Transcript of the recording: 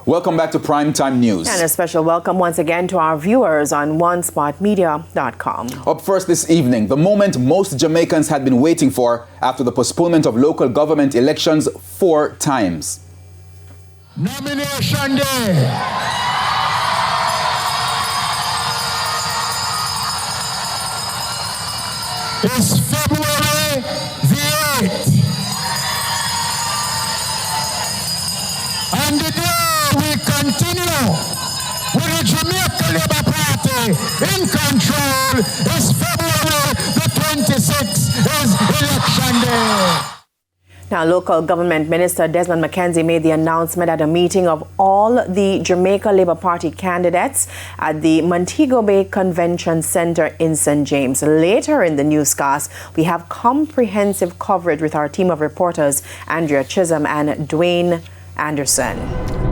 Welcome back to Primetime News. And a special welcome once again to our viewers on onespotmedia.com. Up first this evening, the moment most Jamaicans had been waiting for after the postponement of local government elections 4 times. Nomination Day. It's February the 8th. And today we continue with the Jamaica Labour Party in control. It's February the 26th is election day. Now, local government minister Desmond McKenzie made the announcement at a meeting of all the Jamaica Labour Party candidates at the Montego Bay Convention Centre in St. James. Later in the newscast, we have comprehensive coverage with our team of reporters, Andrea Chisholm and Dwayne Anderson.